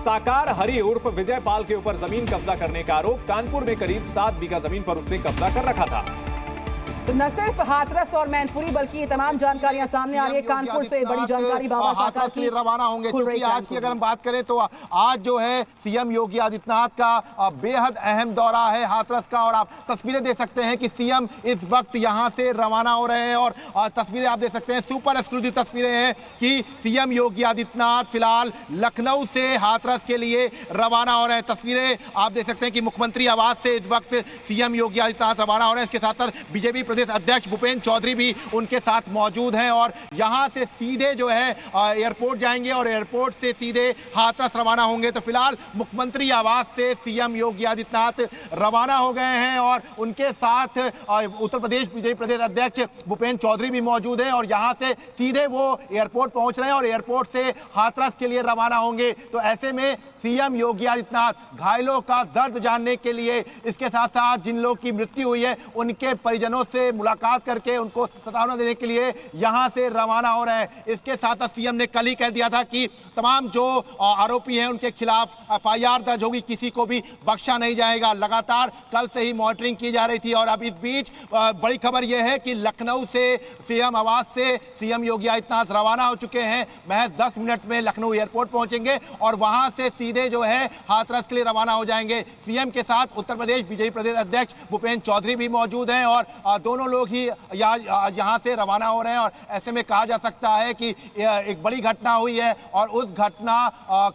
साकार हरी उर्फ विजय पाल के ऊपर जमीन कब्जा करने का आरोप। कानपुर में करीब 7 बीघा जमीन पर उसने कब्जा कर रखा था। तो न सिर्फ हाथरस और मैनपुरी बल्कि ये तमाम जानकारियां सामने आ रही है। कानपुर से बड़ी जानकारी बाबा साकार की रवाना होंगे, क्योंकि आज की अगर हम बात करें तो आज जो है सीएम योगी आदित्यनाथ का बेहद अहम दौरा है हाथरस का। और आप तस्वीरें देख सकते हैं कि सीएम इस वक्त यहां से रवाना हो रहे हैं। और तस्वीरें आप देख सकते हैं, सुपर एक्सक्लूसिव तस्वीरें हैं कि सीएम योगी आदित्यनाथ फिलहाल लखनऊ से हाथरस के लिए रवाना हो रहे हैं। तस्वीरें आप देख सकते हैं कि मुख्यमंत्री आवास से इस वक्त सीएम योगी आदित्यनाथ रवाना हो रहे हैं। इसके साथ साथ बीजेपी प्रदेश अध्यक्ष भूपेंद्र चौधरी भी उनके साथ मौजूद हैं और यहां से सीधे जो है एयरपोर्ट जाएंगे और एयरपोर्ट से सीधे हाथरस रवाना होंगे। तो फिलहाल मुख्यमंत्री आवास से सीएम योगी आदित्यनाथ रवाना हो गए हैं और उनके साथ उत्तर प्रदेश बीजेपी प्रदेश अध्यक्ष भूपेंद्र चौधरी भी मौजूद हैं और यहां से सीधे वो एयरपोर्ट पहुंच रहे हैं और एयरपोर्ट से हाथरस के लिए रवाना होंगे। तो ऐसे में सीएम योगी आदित्यनाथ घायलों का दर्द जानने के लिए, इसके साथ साथ जिन लोगों की मृत्यु हुई है उनके परिजनों से मुलाकात करके उनको सांत्वना देने के लिए यहां से रवाना हो रहे हैं। इसके साथ साथ सीएम ने कल ही कह दिया था कि तमाम जो आरोपी हैं उनके खिलाफ एफआईआर दर्ज होगी, किसी को भी बख्शा नहीं जाएगा। लगातार कल से ही मॉनिटरिंग की जा रही थी और अब इस बीच बड़ी खबर यह है कि लखनऊ से सीएम आवास से सीएम योगी आदित्यनाथ रवाना हो चुके हैं। महज 10 मिनट में लखनऊ एयरपोर्ट पहुंचेंगे और वहां से सीधे जो है हाथरस के लिए रवाना हो जाएंगे। सीएम के साथ उत्तर प्रदेश बीजेपी प्रदेश अध्यक्ष भूपेंद्र चौधरी भी मौजूद हैं और दोनों लोग ही यहां से रवाना हो रहे हैं। और ऐसे में कहा जा सकता है कि एक बड़ी घटना हुई है और उस घटना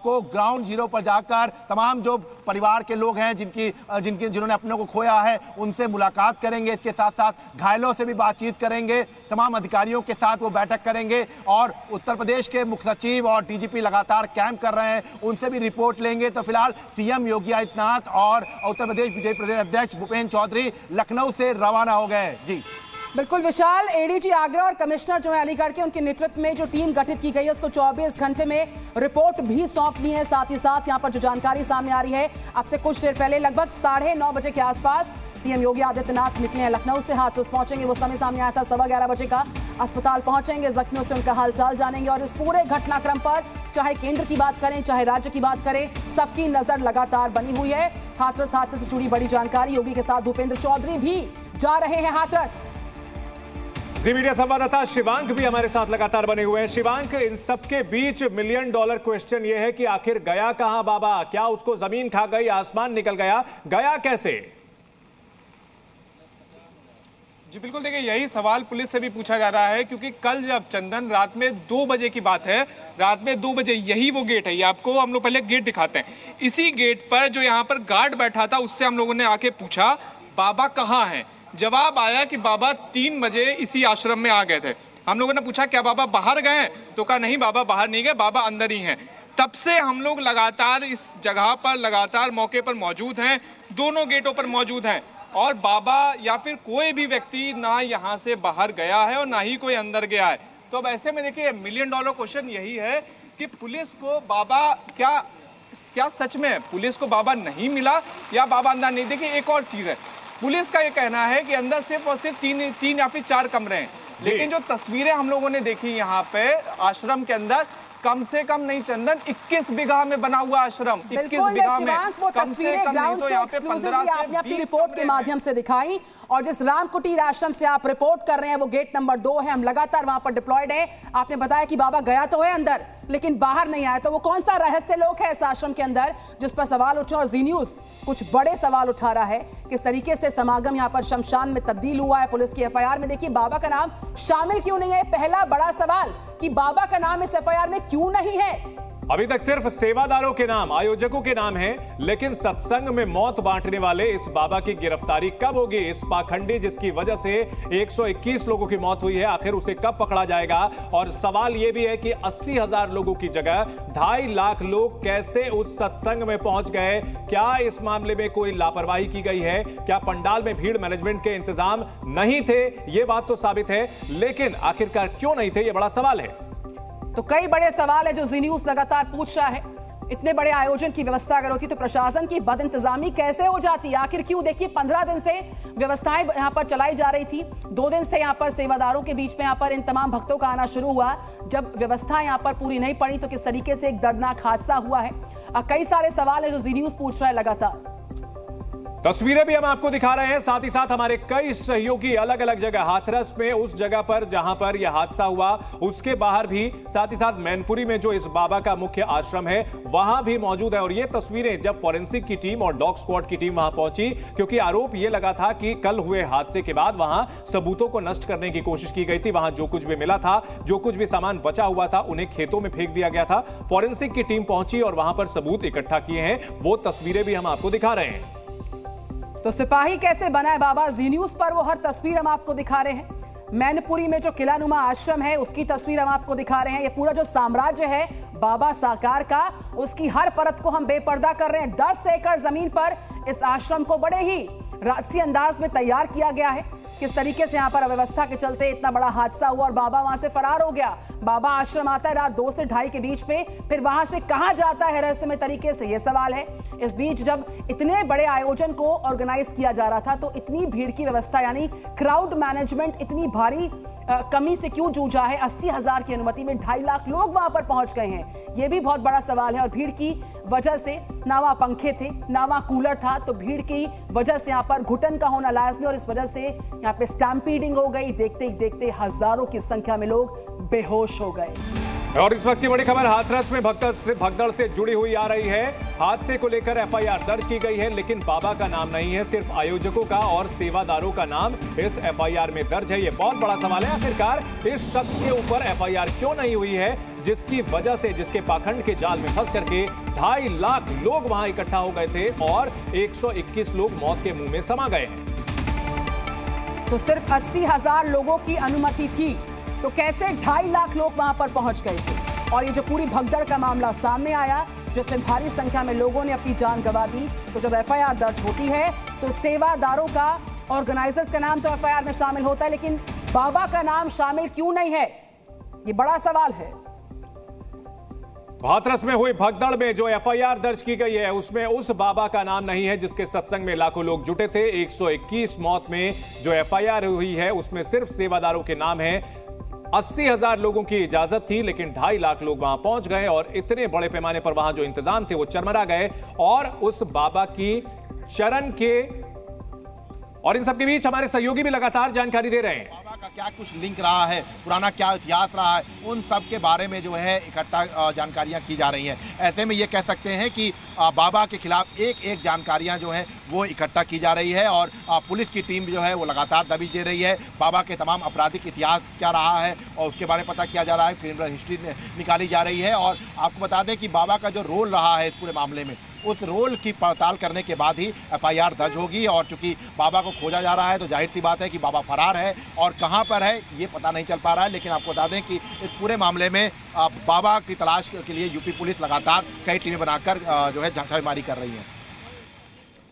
को ग्राउंड जीरो पर जाकर तमाम जो परिवार के लोग हैं जिन्होंने अपनों को खोया है उनसे मुलाकात करेंगे। इसके साथ साथ घायलों से भी बातचीत करेंगे, तमाम अधिकारियों के साथ वो बैठक करेंगे और उत्तर प्रदेश के मुख्य सचिव और डीजीपी लगातार कैंप कर रहे हैं, उनसे भी रिपोर्ट लेंगे। तो फिलहाल सीएम योगी आदित्यनाथ और उत्तर प्रदेश बीजेपी प्रदेश अध्यक्ष भूपेंद्र चौधरी लखनऊ से रवाना हो गए। जी बिल्कुल विशाल, एडीजी आगरा और कमिश्नर जो है अलीगढ़ के, उनके नेतृत्व में जो टीम गठित की गई है उसको 24 घंटे में रिपोर्ट भी सौंपनी है। साथ ही साथ यहां पर जो जानकारी सामने आ रही है, अब से कुछ देर पहले लगभग 9:30 बजे के आसपास सीएम योगी आदित्यनाथ निकले हैं लखनऊ से, हाथरस पहुंचेंगे। वो समय सामने आया था 11:15 बजे का। अस्पताल पहुंचेंगे, जख्मियों से उनका हालचाल जानेंगे और इस पूरे घटनाक्रम पर चाहे केंद्र की बात करें चाहे राज्य की बात करें, सबकी नजर लगातार बनी हुई है। हाथरस हादसे से जुड़ी बड़ी जानकारी, योगी के साथ भूपेंद्र चौधरी भी जा रहे हैं हाथरस। जी मीडिया संवाददाता शिवांक भी हमारे साथ लगातार बने हुए हैं। शिवांक, इन सबके बीच $1 मिलियन क्वेश्चन ये है कि आखिर गया कहां बाबा? क्या उसको जमीन खा गई, आसमान निकल गया, गया कैसे? जी बिल्कुल, देखिए यही सवाल पुलिस से भी पूछा जा रहा है, क्योंकि कल जब चंदन रात में 2 बजे की बात है, रात में 2 बजे यही वो गेट है, ये आपको हम लोग पहले गेट दिखाते हैं। इसी गेट पर जो यहाँ पर गार्ड बैठा था उससे हम लोगों ने आके पूछा बाबा कहाँ हैं। जवाब आया कि बाबा 3 बजे इसी आश्रम में आ गए थे। हम लोगों ने पूछा क्या बाबा बाहर गए हैं, तो कहा नहीं बाबा बाहर नहीं गए, बाबा अंदर ही हैं। तब से हम लोग लगातार इस जगह पर लगातार मौके पर मौजूद हैं, दोनों गेटों पर मौजूद हैं और बाबा या फिर कोई भी व्यक्ति ना यहाँ से बाहर गया है और ना ही कोई अंदर गया है। तो अब ऐसे में देखिए $1 मिलियन क्वेश्चन यही है कि पुलिस को बाबा क्या सच में पुलिस को बाबा नहीं मिला या बाबा अंदर नहीं। देखिए एक और चीज़ है, पुलिस का ये कहना है कि अंदर सिर्फ और सिर्फ 3 या फिर 4 कमरे हैं, लेकिन जो तस्वीरें हम लोगों ने देखी यहाँ पे आश्रम के अंदर, कम से कम नहीं चंदन 21 बीघा में बना हुआ आश्रम, 21 बीघा में। वो तस्वीरें ग्राउंड से एक्सक्लूसिवली आपने अपनी रिपोर्ट के माध्यम से दिखाई और जिस राम कुटीर आश्रम से आप रिपोर्ट कर रहे हैं वो गेट नंबर 2 है। हम लगातार वहां पर डिप्लॉयड है। आपने बताया कि बाबा गया तो है अंदर लेकिन बाहर नहीं आया, तो वो कौन सा रहस्य लोक है इस आश्रम के अंदर जिस पर सवाल उठे। और जी न्यूज कुछ बड़े सवाल उठा रहा है, किस तरीके से समागम यहाँ पर शमशान में तब्दील हुआ है। पुलिस की एफआईआर में देखिए बाबा का नाम शामिल क्यों नहीं है, पहला बड़ा सवाल कि बाबा का नाम इस एफआईआर में क्यों नहीं है। अभी तक सिर्फ सेवादारों के नाम, आयोजकों के नाम हैं, लेकिन सत्संग में मौत बांटने वाले इस बाबा की गिरफ्तारी कब होगी? इस पाखंडी जिसकी वजह से 121 लोगों की मौत हुई है, आखिर उसे कब पकड़ा जाएगा? और सवाल यह भी है कि 80,000 लोगों की जगह 2.5 लाख लोग कैसे उस सत्संग में पहुंच गए? क्या इस मामले में कोई लापरवाही की गई है? क्या पंडाल में भीड़ मैनेजमेंट के इंतजाम नहीं थे? यह बात तो साबित है, लेकिन आखिरकार क्यों नहीं थे, यह बड़ा सवाल है। तो कई बड़े सवाल है जो जी न्यूज लगातार पूछ रहा है। इतने बड़े आयोजन की व्यवस्था अगर होती तो प्रशासन की बदइंतजामी कैसे हो जाती? आखिर क्यों? देखिए 15 दिन से व्यवस्थाएं यहां पर चलाई जा रही थी। 2 दिन से यहां पर सेवादारों के बीच में यहां पर इन तमाम भक्तों का आना शुरू हुआ। जब व्यवस्था यहां पर पूरी नहीं पड़ी तो किस तरीके से एक दर्दनाक हादसा हुआ है। कई सारे सवाल है जो जी न्यूज पूछ रहा है लगातार। तस्वीरें भी हम आपको दिखा रहे हैं, साथ ही साथ हमारे कई सहयोगी अलग अलग जगह, हाथरस में उस जगह पर जहां पर यह हादसा हुआ, उसके बाहर भी, साथ ही साथ मैनपुरी में जो इस बाबा का मुख्य आश्रम है वहां भी मौजूद है। और ये तस्वीरें जब फॉरेंसिक की टीम और डॉग स्क्वाड की टीम वहां पहुंची, क्योंकि आरोप यह लगा था कि कल हुए हादसे के बाद वहां सबूतों को नष्ट करने की कोशिश की गई थी। वहां जो कुछ भी मिला था, जो कुछ भी सामान बचा हुआ था, उन्हें खेतों में फेंक दिया गया था। फॉरेंसिक की टीम पहुंची और वहां पर सबूत इकट्ठा किए हैं, वो तस्वीरें भी हम आपको दिखा रहे हैं। तो सिपाही कैसे बना है बाबा, जी न्यूज पर वो हर तस्वीर हम आपको दिखा रहे हैं। मैनपुरी में जो किलानुमा आश्रम है उसकी तस्वीर हम आपको दिखा रहे हैं। ये पूरा जो साम्राज्य है बाबा साकार का, उसकी हर परत को हम बेपर्दा कर रहे हैं। 10 एकड़ जमीन पर इस आश्रम को बड़े ही राजसी अंदाज में तैयार किया गया है। किस तरीके से यहाँ पर अव्यवस्था के चलते इतना बड़ा हादसा हुआ और बाबा वहां से फरार हो गया। बाबा आश्रम आता है रात 2 से 2:30 के बीच में, फिर वहां से कहां जाता है रहस्यमय तरीके से, यह सवाल है। इस बीच जब इतने बड़े आयोजन को ऑर्गेनाइज किया जा रहा था तो इतनी भीड़ की व्यवस्था यानी क्राउड मैनेजमेंट इतनी भारी कमी से क्यों जूझा है। 80,000 की अनुमति में 2.5 लाख लोग वहां पर पहुंच गए हैं, यह भी बहुत बड़ा सवाल है। और भीड़ की वजह से ना वहां पंखे थे ना वहां कूलर था, तो भीड़ की वजह से यहां पर घुटन का होना लाजमी और इस वजह से यहां पे स्टैम्पीडिंग हो गई। देखते ही देखते हजारों की संख्या में लोग बेहोश हो गए। और इस वक्त की बड़ी खबर हाथरस में भगदड़ से जुड़ी हुई आ रही है। हादसे को लेकर एफआईआर दर्ज की गई है, लेकिन बाबा का नाम नहीं है, सिर्फ आयोजकों का और सेवादारों का नाम इस एफआईआर में दर्ज है। ये बहुत बड़ा सवाल है, आखिरकार इस शख्स के ऊपर एफआईआर क्यों नहीं हुई है, जिसकी वजह से, जिसके पाखंड के जाल में फंस करके 2.5 लाख लोग वहां इकट्ठा हो गए थे और 121 लोग मौत के मुंह में समा गए हैं। तो सिर्फ 80,000 लोगों की अनुमति थी, तो कैसे 2.5 लाख लोग वहां पर पहुंच गए थे। और ये जो पूरी भगदड़ का मामला सामने आया जिसमें भारी संख्या में लोगों ने अपनी जान गंवा दी, तो जब एफआईआर दर्ज होती है तो सेवादारों का, ऑर्गेनाइजर्स का नाम तो एफआईआर में शामिल होता है, लेकिन बाबा का नाम शामिल क्यों नहीं है, ये बड़ा सवाल है। हाथरस में हुई भगदड़ में जो एफआईआर दर्ज की गई है उसमें उस बाबा का नाम नहीं है जिसके सत्संग में लाखों लोग जुटे थे। 121 मौत में जो एफआईआर हुई है उसमें सिर्फ सेवादारों के नाम है। 80,000 लोगों की इजाजत थी, लेकिन 2.5 लाख लोग वहां पहुंच गए और इतने बड़े पैमाने पर वहां जो इंतजाम थे वो चरमरा गए। और उस बाबा की शरण के, और इन सबके बीच हमारे सहयोगी भी लगातार जानकारी दे रहे हैं। बाबा का क्या कुछ लिंक रहा है, पुराना क्या इतिहास रहा है, उन सब के बारे में जो है इकट्ठा जानकारियां की जा रही हैं। ऐसे में ये कह सकते हैं कि बाबा के खिलाफ एक जानकारियां जो हैं वो इकट्ठा की जा रही है और पुलिस की टीम जो है वो लगातार दबिश दे रही है। बाबा के तमाम आपराधिक इतिहास क्या रहा है और उसके बारे में पता किया जा रहा है, क्रिमिनल हिस्ट्री निकाली जा रही है। और आपको बता दें कि बाबा का जो रोल रहा है इस पूरे मामले में, उस रोल की पड़ताल करने के बाद ही एफआईआर दर्ज होगी। और चूंकि बाबा को खोजा जा रहा है तो जाहिर सी बात है कि बाबा फरार है और कहां पर है ये पता नहीं चल पा रहा है। लेकिन आपको बता दें कि इस पूरे मामले में बाबा की तलाश के लिए यूपी पुलिस लगातार कई टीमें बनाकर जो है छापेमारी कर रही है।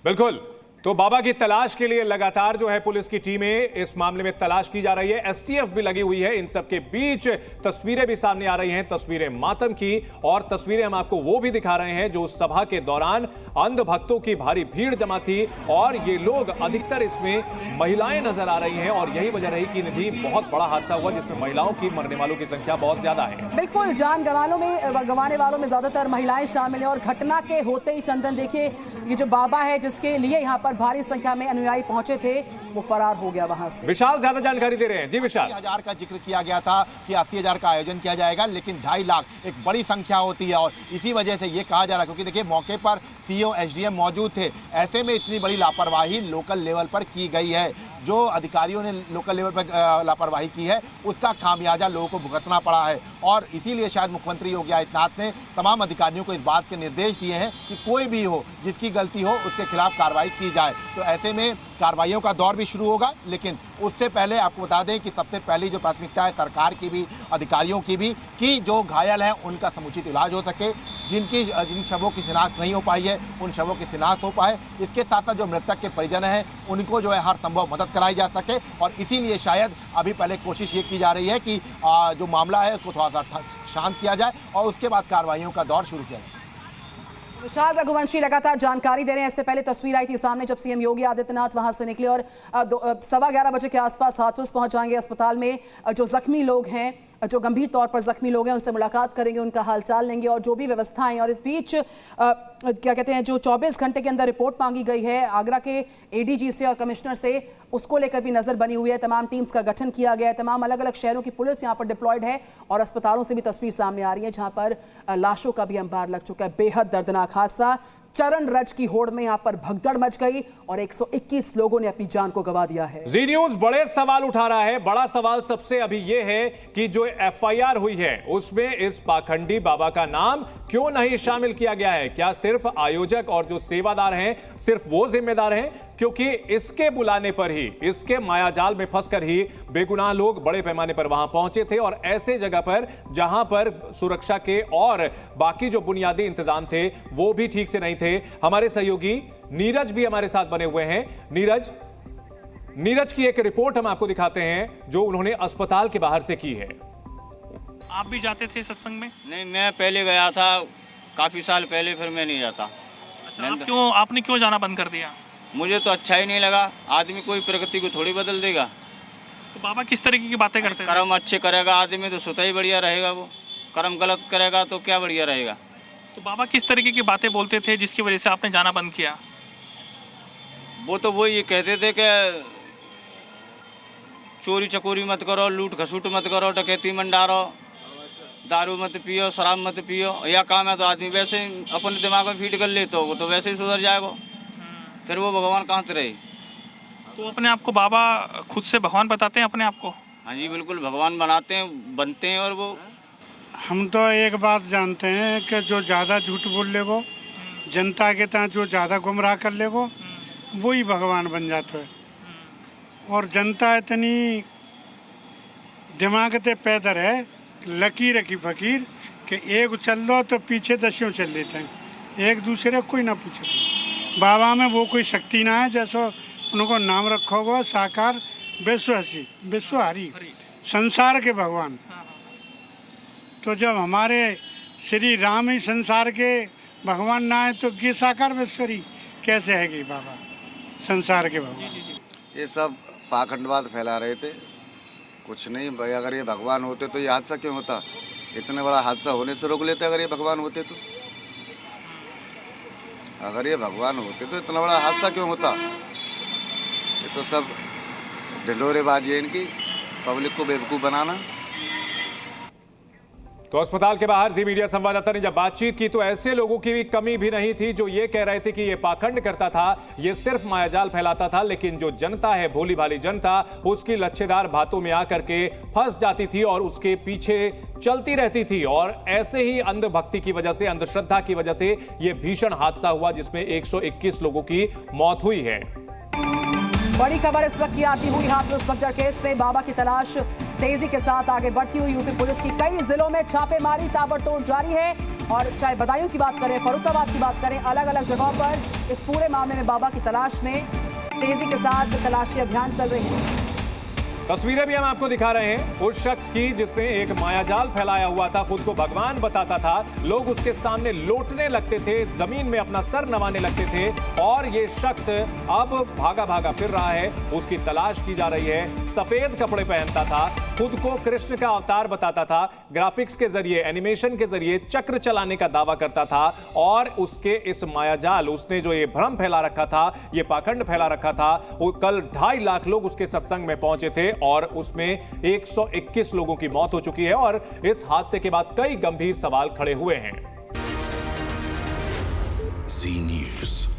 बिल्कुल, तो बाबा की तलाश के लिए लगातार जो है पुलिस की टीमें इस मामले में तलाश की जा रही है। एसटीएफ भी लगी हुई है। इन सबके बीच तस्वीरें भी सामने आ रही हैं, तस्वीरें मातम की, और तस्वीरें हम आपको वो भी दिखा रहे हैं जो उस सभा के दौरान अंध भक्तों की भारी भीड़ जमा थी और ये लोग अधिकतर इसमें महिलाएं नजर आ रही हैं। और यही वजह रही कि निधि बहुत बड़ा हादसा हुआ जिसमें महिलाओं की, मरने वालों की संख्या बहुत ज्यादा है। बिल्कुल, जान गंवाने वालों में ज्यादातर महिलाएं शामिल हैं। और घटना के होते ही चंदन देखिए, ये जो बाबा है जिसके लिए यहाँ पर भारी संख्या में अनुयायी पहुंचे थे वो फरार हो गया वहां से। विशाल ज्यादा जानकारी दे रहे हैं। जी विशाल। 80,000 का जिक्र किया गया था कि 80,000 का आयोजन किया जाएगा, लेकिन 2.5 लाख एक बड़ी संख्या होती है और इसी वजह से ये कहा जा रहा है, क्योंकि देखिए मौके पर सीओ एसडीएम मौजूद थे। ऐसे में इतनी बड़ी लापरवाही लोकल लेवल पर की गई है। जो अधिकारियों ने लोकल लेवल पर लापरवाही की है उसका खामियाजा लोगों को भुगतना पड़ा है। और इसीलिए शायद मुख्यमंत्री योगी आदित्यनाथ ने तमाम अधिकारियों को इस बात के निर्देश दिए हैं कि कोई भी हो, जिसकी गलती हो उसके खिलाफ कार्रवाई की जाए। तो ऐसे में कार्रवाइयों का दौर भी शुरू होगा, लेकिन उससे पहले आपको बता दें कि सबसे पहली जो प्राथमिकता है सरकार की भी, अधिकारियों की भी, कि जो घायल हैं उनका समुचित इलाज हो सके, जिन शवों की शिनाख्त नहीं हो पाई है उन शवों की शिनाख्त हो पाए। इसके साथ साथ जो मृतक के परिजन हैं उनको जो है हर संभव मदद कराई जा सके। और इसीलिए शायद अभी पहले कोशिश ये की जा रही है कि जो मामला है उसको थोड़ा सा शांत किया जाए और उसके बाद कार्रवाइयों का दौर शुरू किया जाए। विशाल रघुवंशी लगातार जानकारी दे रहे हैं। इससे पहले तस्वीर आई थी सामने जब सीएम योगी आदित्यनाथ वहां से निकले और 11:15 बजे के आसपास हाथरस पहुंच जाएंगे। अस्पताल में जो जख्मी लोग हैं जो गंभीर तौर पर जख्मी लोग हैं उनसे मुलाकात करेंगे, उनका हालचाल लेंगे और जो भी व्यवस्थाएं। और इस बीच क्या कहते हैं, जो 24 घंटे के अंदर रिपोर्ट मांगी गई है आगरा के एडीजी से और कमिश्नर से, उसको लेकर भी नजर बनी हुई है। तमाम टीम्स का गठन किया गया है, तमाम अलग अलग शहरों की पुलिस यहाँ पर डिप्लॉयड है और अस्पतालों से भी तस्वीर सामने आ रही है जहां पर लाशों का भी अंबार लग चुका है। बेहद दर्दनाक हादसा, चरण रज की होड़ में यहां पर भगदड़ मच गई और 121 लोगों ने अपनी जान को गंवा दिया है। जी न्यूज बड़े सवाल उठा रहा है। बड़ा सवाल सबसे अभी यह है कि जो एफआईआर हुई है उसमें इस पाखंडी बाबा का नाम क्यों नहीं शामिल किया गया है? क्या सिर्फ आयोजक और जो सेवादार हैं सिर्फ वो जिम्मेदार हैं? क्योंकि इसके बुलाने पर ही, इसके मायाजाल में फंसकर ही बेगुनाह लोग बड़े पैमाने पर वहां पहुंचे थे और ऐसे जगह पर जहां पर सुरक्षा के और बाकी जो बुनियादी इंतजाम थे वो भी ठीक से नहीं थे। हमारे सहयोगी नीरज भी हमारे साथ बने हुए हैं। नीरज की एक रिपोर्ट हम आपको दिखाते हैं जो उन्होंने अस्पताल के बाहर से की है। आप भी जाते थे सत्संग में? नहीं, मैं पहले गया था काफी साल पहले, फिर मैं नहीं जाता। अच्छा, आपने क्यों जाना बंद कर दिया? मुझे तो अच्छा ही नहीं लगा। आदमी कोई प्रगति को थोड़ी बदल देगा। तो बाबा किस तरीके की बातें करते हैं? कर्म अच्छे करेगा आदमी तो स्वतः ही बढ़िया रहेगा, वो कर्म गलत करेगा तो क्या बढ़िया रहेगा। तो बाबा किस तरीके की बातें बोलते थे जिसकी वजह से आपने जाना बंद किया? वो तो वो ये कहते थे कि चोरी चकोरी मत करो, लूट खसूट मत करो, डकैती मत डालो, दारू मत पियो, शराब मत पियो। यह काम है तो आदमी वैसे ही अपने दिमाग में फीट कर ले तो वो तो वैसे ही सुधर जाएगा। फिर वो भगवान कहाँ से रहे? तो अपने आप को बाबा खुद से भगवान बताते हैं अपने आप को? हाँ जी, बिल्कुल भगवान बनाते हैं, बनते हैं। और वो हम तो एक बात जानते हैं कि जो ज़्यादा झूठ बोल ले वो जनता के तहत, जो ज़्यादा गुमराह कर ले वो वही भगवान बन जाता है। और जनता इतनी दिमाग ते पैदर है, लकीर की फकीर कि एक चल दो तो पीछे दसियों चल लेते हैं, एक दूसरे को कोई ना पूछे। बाबा में वो कोई शक्ति ना है, जैसो उनको नाम रखा हुआ साकार विश्वहसी, विश्वहारी, संसार के भगवान। तो जब हमारे श्री राम ही संसार के भगवान ना है तो ये साकार विश्वरी कैसे है कि बाबा संसार के भगवान? ये सब पाखंडवाद फैला रहे थे, कुछ नहीं भाई। अगर ये भगवान होते तो ये हादसा क्यों होता? इतना बड़ा हादसा होने से रोक लेते अगर ये भगवान होते तो। अगर ये भगवान होते तो इतना बड़ा हादसा क्यों होता? ये तो सब ढिंढोरेबाजी है इनकी, पब्लिक को बेवकूफ़ बनाना। तो अस्पताल के बाहर जी मीडिया संवाददाता ने जब बातचीत की तो ऐसे लोगों की कमी भी नहीं थी जो ये कह रहे थे कि ये पाखंड करता था, ये सिर्फ मायाजाल फैलाता था। लेकिन जो जनता है, भोली भाली जनता, उसकी लच्छेदार बातों में आकर के फंस जाती थी और उसके पीछे चलती रहती थी। और ऐसे ही अंधभक्ति की वजह से, अंधश्रद्धा की वजह से ये भीषण हादसा हुआ जिसमें 121 लोगों की मौत हुई है। बड़ी खबर इस वक्त की आती हुई हाथरस भगदड़ केस में बाबा की तलाश तेजी के साथ आगे बढ़ती हुई यूपी पुलिस की कई जिलों में छापेमारी ताबड़तोड़ जारी है। और चाहे बदायूं की बात करें, फर्रुखाबाद की बात करें, अलग अलग जगहों पर इस पूरे मामले में बाबा की तलाश में तेजी के साथ तलाशी अभियान चल रहे हैं। तस्वीरें भी हम आपको दिखा रहे हैं उस शख्स की जिसने एक मायाजाल फैलाया हुआ था, खुद को भगवान बताता था, लोग उसके सामने लौटने लगते थे, जमीन में अपना सर नवाने लगते थे। और ये शख्स अब भागा भागा फिर रहा है, उसकी तलाश की जा रही है। सफेद कपड़े पहनता था, खुद को कृष्ण का अवतार बताता था, ग्राफिक्स के जरिए, एनिमेशन के जरिए चक्र चलाने का दावा करता था। और उसके इस मायाजाल, उसने जो ये भ्रम फैला रखा था, ये पाखंड फैला रखा था, वो कल 2.5 लाख लोग उसके सत्संग में पहुंचे थे और उसमें 121 लोगों की मौत हो चुकी है। और इस हादसे के बाद कई गंभीर सवाल खड़े हुए हैं। जी न्यूज़।